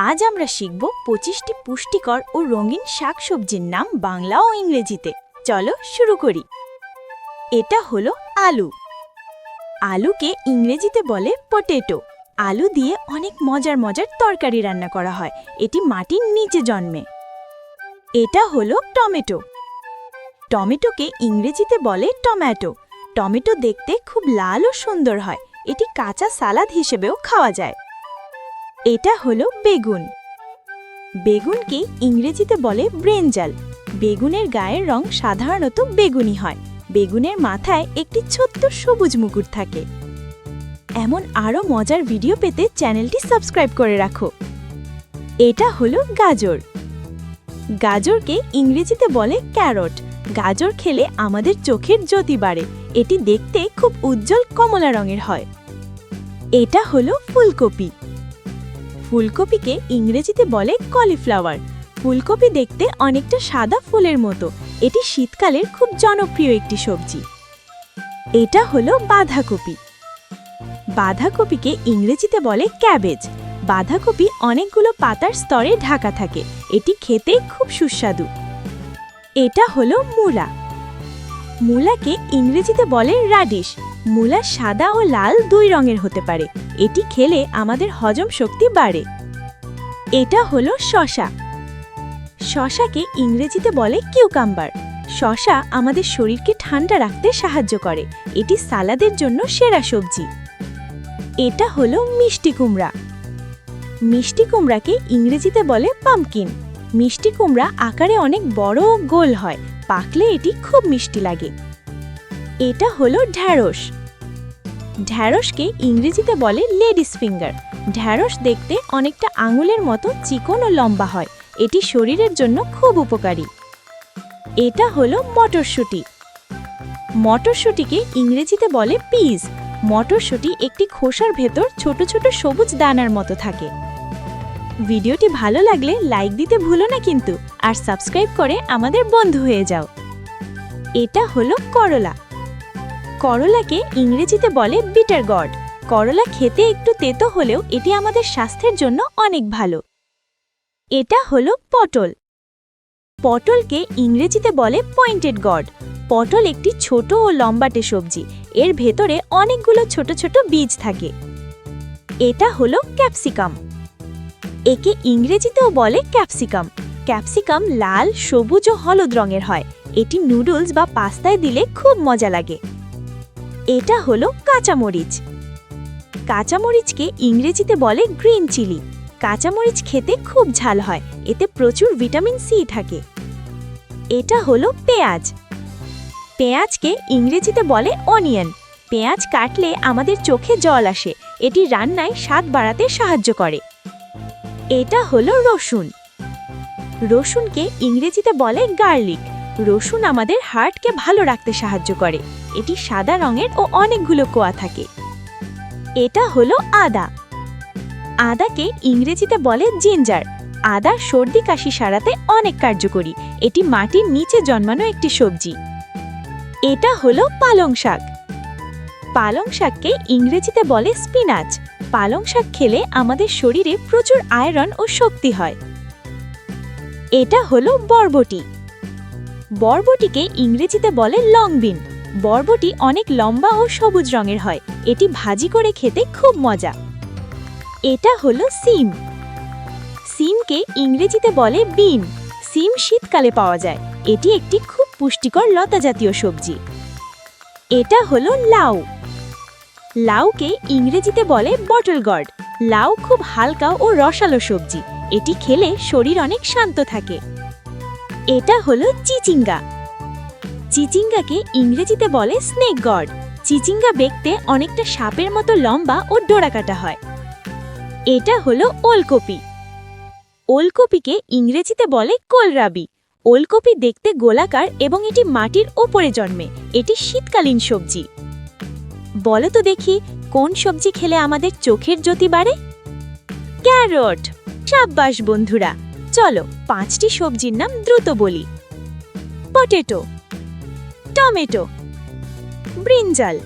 আজ আমরা শিখব 25টি পুষ্টিকর ও রঙিন শাকসবজির নাম বাংলা ও ইংরেজিতে। চলো শুরু করি। এটা হলো আলু। আলুকে ইংরেজিতে বলে পটেটো। আলু দিয়ে অনেক মজার মজার তরকারি রান্না করা হয়। এটি মাটির নিচে জন্মে। এটা হলো টমেটো। টমেটোকে ইংরেজিতে বলে টমেটো। টমেটো দেখতে খুব লাল ও সুন্দর হয়। এটি কাঁচা সালাদ হিসেবেও খাওয়া যায়। এটা হলো বেগুন। বেগুনকে ইংরেজিতে বলে ব্রিঞ্জাল। বেগুনের গায়ের রং সাধারণত বেগুনি হয়। বেগুনের মাথায় একটি ছোট্ট সবুজ মুকুট থাকে। এমন আরও মজার ভিডিও পেতে চ্যানেলটি সাবস্ক্রাইব করে রাখো। এটা হলো গাজর। গাজরকে ইংরেজিতে বলে ক্যারট। গাজর খেলে আমাদের চোখের জ্যোতি বাড়ে। এটি দেখতে খুব উজ্জ্বল কমলা রঙের হয়। এটা হলো ফুলকপি। ফুলকপিকে ইংরেজিতে বলে কলিফ্লাওয়ার। ফুলকপি দেখতে অনেকটা সাদা ফুলের মতো। এটি শীতকালের খুব জনপ্রিয় একটি সবজি। এটা হলো বাঁধাকপি। বাঁধাকপিকে ইংরেজিতে বলে ক্যাবেজ। বাঁধাকপি অনেকগুলো পাতার স্তরে ঢাকা থাকে। এটি খেতে খুব সুস্বাদু। এটা হলো মূলা। মূলাকে ইংরেজিতে বলে রাডিশ। মূলা সাদা ও লাল দুই রঙের হতে পারে। এটি খেলে আমাদের হজম শক্তি বাড়ে। এটা হলো শসা। শসাকে ইংরেজিতে বলে কিউকাম্বার। শসা আমাদের শরীরকে ঠান্ডা রাখতে সাহায্য করে। এটি সালাদের জন্য সেরা সবজি। এটা হলো মিষ্টি কুমড়া। মিষ্টি কুমড়াকে ইংরেজিতে বলে পাম্পকিন। মিষ্টি কুমড়া আকারে অনেক বড় ও গোল হয়। পাকলে এটি খুব মিষ্টি লাগে। এটা হলো ঢ্যাঁড়স। ঢ্যাঁড়সকে ইংরেজিতে বলে লেডিস ফিঙ্গার। ঢ্যাঁড়স দেখতে অনেকটা আঙুলের মতো চিকন ও লম্বা হয়। এটি শরীরের জন্য খুব উপকারী। এটা হলো মটরশুঁটি। মটরশুঁটিকে ইংরেজিতে বলে পিজ। মটরশুঁটি একটি খোসার ভেতর ছোট ছোট সবুজ দানার মতো থাকে। ভিডিওটি ভালো লাগলে লাইক দিতে ভুলো না কিন্তু, আর সাবস্ক্রাইব করে আমাদের বন্ধু হয়ে যাও। এটা হলো করলা। করলাকে ইংরেজিতে বলে বিটার গড। করলা খেতে একটু তেতো হলেও এটি আমাদের স্বাস্থ্যের জন্য অনেক ভালো। এটা হলো পটল। পটলকে ইংরেজিতে বলে পয়েন্টেড গড। পটল একটি ছোট ও লম্বাটে সবজি। এর ভেতরে অনেকগুলো ছোট ছোট বীজ থাকে। এটা হলো ক্যাপসিকাম। একে ইংরেজিতেও বলে ক্যাপসিকাম। ক্যাপসিকাম লাল, সবুজ ও হলুদ রঙের হয়। এটি নুডলস বা পাস্তায় দিলে খুব মজা লাগে। এটা হলো কাঁচামরিচ। কাঁচামরিচকে ইংরেজিতে বলে গ্রিন চিলি। কাঁচামরিচ খেতে খুব ঝাল হয়। এতে প্রচুর ভিটামিন সি থাকে। এটা হলো পেঁয়াজ। পেঁয়াজকে ইংরেজিতে বলে অনিয়ন। পেঁয়াজ কাটলে আমাদের চোখে জল আসে। এটি রান্নায় স্বাদ বাড়াতে সাহায্য করে। এটা হলো রসুন। রসুনকে ইংরেজিতে বলে গার্লিক। রসুন আমাদের হার্টকে ভালো রাখতে সাহায্য করে। এটি সাদা রঙের ও অনেকগুলো কোয়া থাকে। এটা হলো আদা। আদাকে ইংরেজিতে বলে জিঞ্জার। আদা সর্দি কাশি সারাতে অনেক কার্যকরী। এটি মাটির নিচে জন্মানো একটি সবজি। এটা হলো পালং শাক। পালং শাককে ইংরেজিতে বলে স্পিনাচ। পালং শাক খেলে আমাদের শরীরে প্রচুর আয়রন ও শক্তি হয়। এটা হলো বরবটি। বরবটিকে ইংরেজিতে বলে লং বিন। বরবটি অনেক লম্বা ও সবুজ রঙের হয়। এটি ভাজি করে খেতে খুব মজা। এটা হলো সিম। সিমকে ইংরেজিতে বলে বিন। সিম শীতকালে পাওয়া যায়। এটি একটি খুব পুষ্টিকর লতা জাতীয় সবজি। এটা হলো লাউ। লাউকে ইংরেজিতে বলে বটল গর্ড। লাউ খুব হালকা ও রসালো সবজি। এটি খেলে শরীর অনেক শান্ত থাকে। এটা হলো চিচিঙ্গা। চিচিঙ্গাকে ইংরেজিতে বলে স্নেক গড। চিচিঙ্গা দেখতে অনেকটা সাপের মতো লম্বা ও ডোরাকাটা হয়। এটা হলো ওলকপি। ওলকপিকে ইংরেজিতে বলে কোলরাবি। ওলকপি দেখতে গোলাকার এবং এটি মাটির ওপরে জন্মে। এটি শীতকালীন সবজি। বলো তো দেখি, কোন সবজি খেলে আমাদের চোখের জ্যোতি বাড়ে? ক্যারট। সাব্বাস বন্ধুরা। চলো 5টি সবজির নাম দ্রুত বলি। Potato, tomato, brinjal,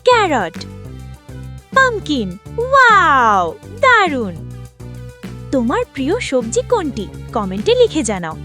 carrot, pumpkin. Wow, দারুণ! তোমার প্রিয় সবজি কোনটি কমেন্টে লিখে জানাও।